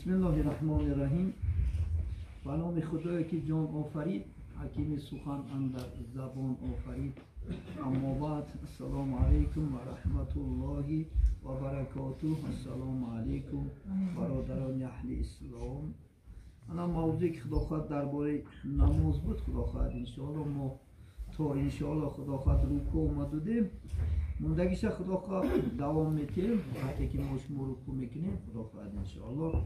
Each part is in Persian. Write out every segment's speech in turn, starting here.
بسم الله الرحمن الرحیم. به نام خدایی که جان آفرید، حکیم سخن اندر زبان آفرید. اما بعد، السلام علیکم و رحمت الله و برکاته. السلام علیکم برادران اهل اسلام. انا موضوعی که خدا خواهد درباره نماز بود، خدا خواهد انشاءالله ما تا انشاءالله خدا خواهد رکوع اومدیم موندگیش خدا خواهد دوام میتیم وقتی که ما شما رکوع میکنیم خدا خواهد انشاءالله.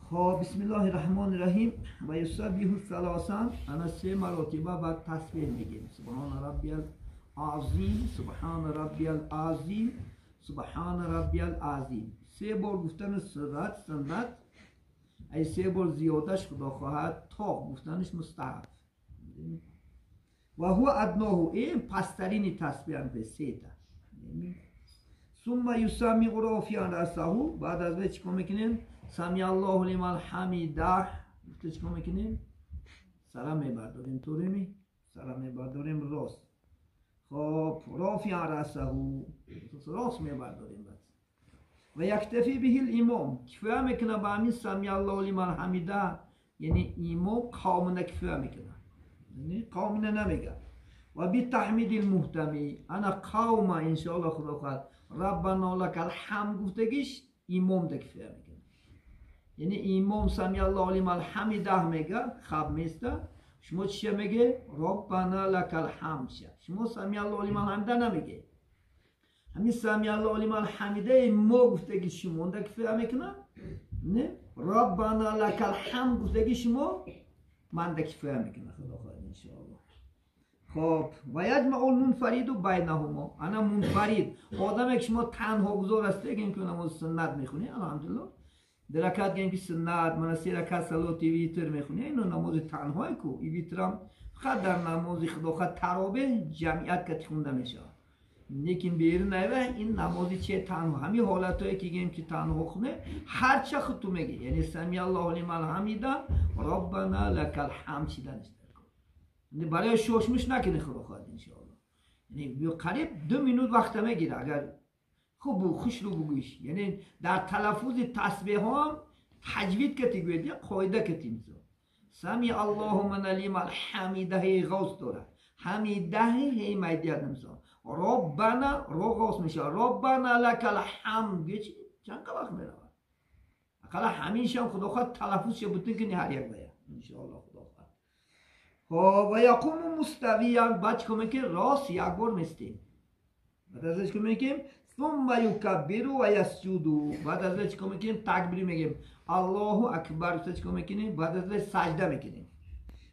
خب بسم الله الرحمن الرحیم. و یسبح ثلاثا، انا 3 مرتبه بعد تسبیح میگیم. سبحان ربی العظیم، سبحان ربی العظیم، سبحان ربی العظیم. 3 بار گفتن سنت، ای 3 بار زیادش خدا خواهد تا گفتنش مستحب. و هو ادناه، این پسترین تسبیح به 3 تا. ثم یسمی رافعا رأسه، بعد از وقت چیکار میکنیم؟ سمی الله لمن حمیده، چیکار میکنیم؟ سلام میبرداریم طوری می؟ سلام میبرداریم راست. خب رافعا رأسه، راست میبرداریم. و یکتفی به الامام، کفایه میکنه به همین سمی الله لمن حمیده، یعنی امام قوم کفایه میکنه، یعنی قوم نمیگه. و بی تحمید المهتمی، انا قوم انشاءالله خدا خواهد ربنا لك الحمد گفتگیش امام کفایه میکنه. یعنی امام سمی الله لمن حمیده میگه، خب میسته، شما چیه میگه؟ ربنا لك الحمد. شما سمی الله لمن حمیده نمیگه. همین سمی الله لمن حمیده ما گفتگی شما ده کفایه میکنه، نه ربنا لك الحمد گفتگی شما من ده کفایه میکنه خدا خواهد انشاءالله. خب و یجمع المنفرد بینهما، انا منفرد آدم که شما تنها گذار است بگیم که نماز سنت میخونی، الحمدلله درکات گیم که سنت من 3 رکعت صلات ویتر میخونی، اینو نماز تنهای کو ای ویترم خود در نماز خدا خواهد ترابه جمعیت که خونده میشه. لیکن بیر نوه این نمازی چه تنها، همین حالتایی که گیم که تنها خونه هر چه خود تو میگی، یعنی سمی الله لمن حمیده ربنا لك الحمد چیدنش درکن، برای شوشمش نکنه خدا خواهد انشاءالله. یعنی قریب 2 minut وقت میگیره اگر خوب خوش رو بگویش. یعنی در تلفظ تسبیح هم تجوید کتی گوید یا قاعده کتی میزا سمی الله من لمن حمیده هی غوث داره، حمیده هی میدیاد نمیزا ربنا رو غوث میشه ربنا لك الحمد چی چند وقت میره اقلا همیشه خدا خواهد تلفظ شه بودن که هر یک باید انشاءالله خدا خواهد. و یقوم مستویا، بعد چی کنیم که راست یک بار میستیم، بعد ازش کنیم که ثم یکبر و یسجد، بعد ازش چی کنیم که تکبیر میگیم الله اکبر، چی کنیم که بعد ازش سجده میکنیم.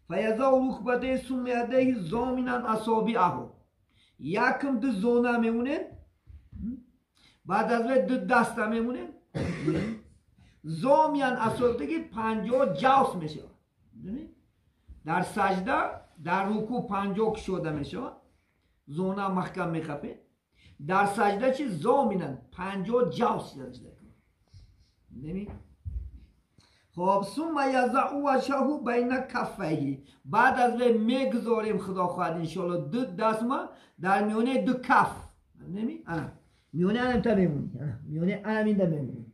فیضع رکبته ثم یدیه ضامنا اصابعه، یکم 2 زانو میمونه، بعد از وقت 2 دسته میمونه ضامن اصابعه 50 جوس میشه. در سجده در رکوع 50 شده میشه، زانو محکم میخپه، در سجده چی ضامن 50 جوس سجده کنه. خب ثم یضع وجهه بین کفیه، بعد از وی میگذاریم خدا خواهد انشاءالله 2 دست ما در میونه 2 کف، میونه انم تا میمونی، میونه انم این دا میمونی،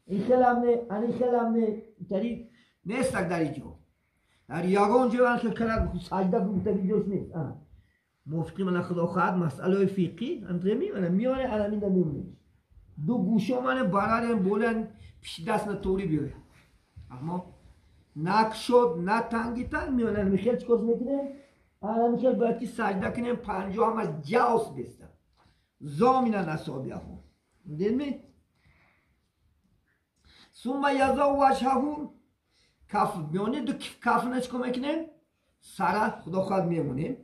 این خلم نه این خلم نه اینطوری نیستک در اینجا، در یگان جوان که کنه سجده بودن جوش نیست. مفتی من خدا خواهد مسئله فقهی انتمی من میونه انم این دا میمونی، 2 گوشه من براریم بولن پیش دست نطوری بیاره، اما نک شد نه تنگیتن میانن میخیل چکار میکنه؟ الان میخیل باید که سجده کنیم 50 هم از جوس بستن ضامنا اصابعه هم دیدمی؟ ثم یضع وجهه کف، میانه 2 کف نچکار میکنیم سر خدا خواهد میمونیم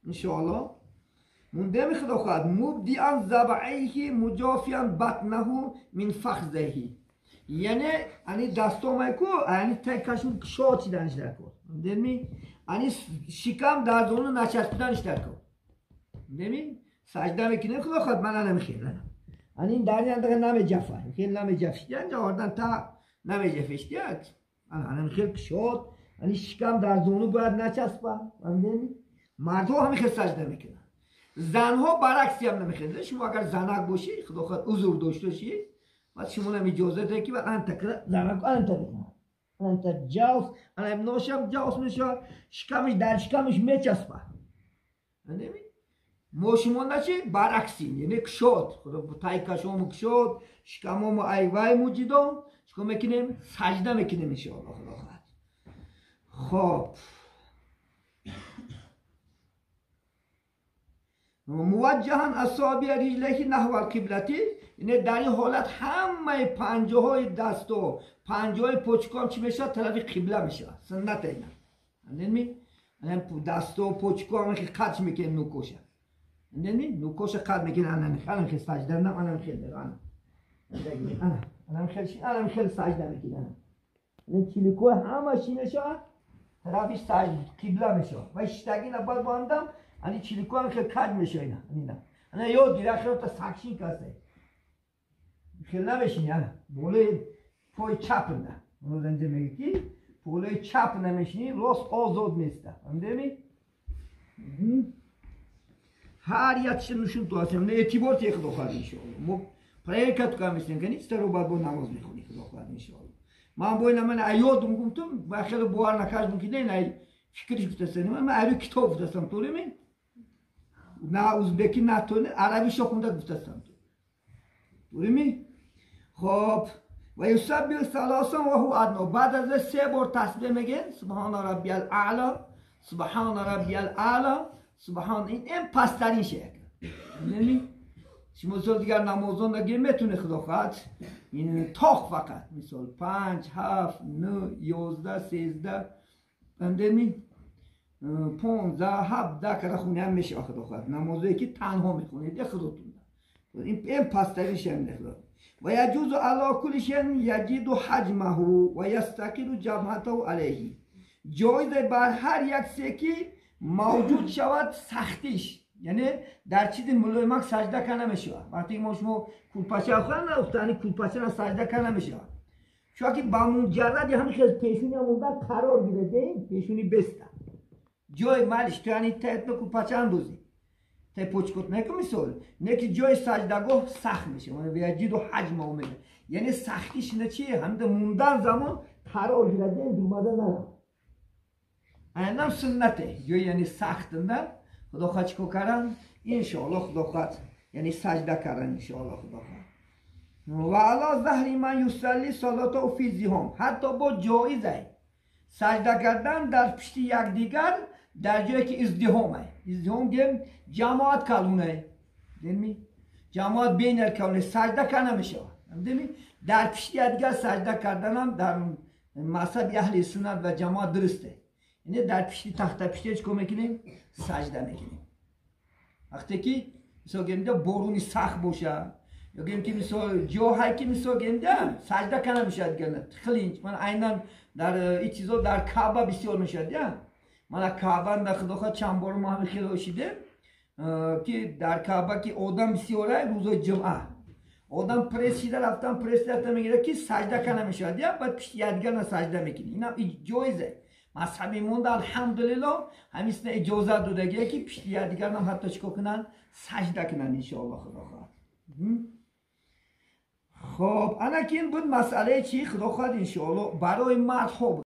انشاءالله مونده خدا خواهد مبدیعا ذبعیه مجافیان بطنه من فخذه، یعنی دستو میکو یعنی تکشون شو چیدنش درکن، دیدمی؟ یعنی شکم در زانو نچسبیدنش درکن، دیدمی؟ سجده میکنه خدا خواهد من نمیخیل، یعنی این در اندازه نمیجفه، خیل نمیجفشتی انجا آردن تا نمیجفشتی نمیخیل شد، یعنی شکم در زانو باید نچسبه، دیدمی؟ مردها همیخیل سجده میکنن، زنها برعکسی هم نمیخیل. شما اگر زنک باشی خدا خواهد عذر داشته باشی بعد شما هم اجازه ده که بعد انتکره زنک انتکره انت جاوس انا نوشم جاوس میشه شکمش در شکمش میچسبه نمی موشمون نچی برعکسی یعنی کشود خدا تای کشوم کشود شکمم ایوای موجودم چیکار میکنیم سجده میکنیم ان شاء الله خدا خواهد خب موجهان اصابع رجلیه نحو القبلتی یعنی در این حالت همه پنجه های دست و پنجه های پچکام چی میشه طرف قبله میشه سنت اینا نمی دست و پچکام که قطع میکنه نوکوشه نمی نوکوش قطع میکنه انا خیلی سجده نم انا خیلی انا خیلی سجده میکنه این چیلیکو همه چی میشه طرفش قبله میشه و اشتگی نباید باندم ani çilikon ke kad meşeyna anina ana yo direktör ta sakşin kase خیلی نمیشین یعنی بوله پای چپ نه اونو دنجه میگه کی بوله چپ نمیشینی راست آزاد نیسته همدمی هر یادشون نشون تو هستیم نه اعتبار تیخ دخواد انشالله مو پرایکت کامیستیم که نیست رو باید با نماز میخونی خداوند انشالله من باید من ایادم گفتم و خیلی باور نکردم که نه فکرش گفتم من عربی کتاب گفتم طوری می نه ازبکی نه تو عربی شخونده گفتم طوری می خب و یسبح ثلاثا و هو ادنا بعد از 3 بار تسبیح میگه سبحان ربی الاعلی سبحان ربی الاعلی سبحان این پسترین شیء یعنی شما مثلا دیگر نمازان دیگه میتونه خدا خواهد این تاق فقط مثال 5 7 9 11 13 اندمی 15 17 که خونی هم میشه خدا خواهد نمازی که تنها میخونید ده خداتون این پسترین شیء خدا و یجوز علی کل شیء یجد حجمه و یستقر جبهته علیه جایز بر هر یک سکی موجود شود سختیش یعنی در چیز ملایمک سجده کنه میشه وقتی ما شما کولپاچه خواهن نفتانی کولپاچه را سجده کنه میشه چون که با مجرد همین خیلی پیشونی همونده قرار گیرده پیشونی بسته جای مالش تو یعنی تایت به کولپاچه اندوزی تا پوچکوت نه که مثال نه که جای سجدگاه سخت میشه و یجید و حجم اومده یعنی سختیش نه چیه همده موندن زمان قرار گیرده دومده نه اینم سنته جو یعنی سخت نه خدا خواهد چکو کردن انشاءالله خدا خواهد یعنی سجده کردن انشاءالله خدا خواهد و علا ظهر من یصلی صلاته و فی زیهم حتی با جایزه سجده کردن در پشت یکدیگر در جایی که ازدحامه ازدحام گیم جماعت کلونه دیدمی جماعت بین کلونه سجده کنه میشه دیدمی در پشت یکدیگر سجده کردن هم در مذهب اهل سنت و جماعت درسته یعنی در پشتی تخت پشتی چکو میکنیم سجده میکنیم وقتی که مثلا گیم ده بارونی سخت باشه یا گیم که مثلا جاهایی که مثلا گیم ده سجده کنه میشه دیگه خلینج من عینا در این چیزا در کعبه بسیار میشه دیگه من کعبه در خدا خواهد چند بار ما همه خیلی هاشیده که در کعبه که آدم بسیاره روزای جمعه آدم پریس شده رفتن پریس رفتن میگیره که سجده کنه میشه دیگه بعد پشتی یدگر نه سجده میکنی این هم جایزه مذهبی مونده الحمدلله همیشه اجازه دادگیه که پشتی یدگر هم حتی چکو کنن سجده کنن انشاءالله خدا خواهد خب انا که این بود مسئله چی خدا خواهد انشاءالله برای مرد ها بود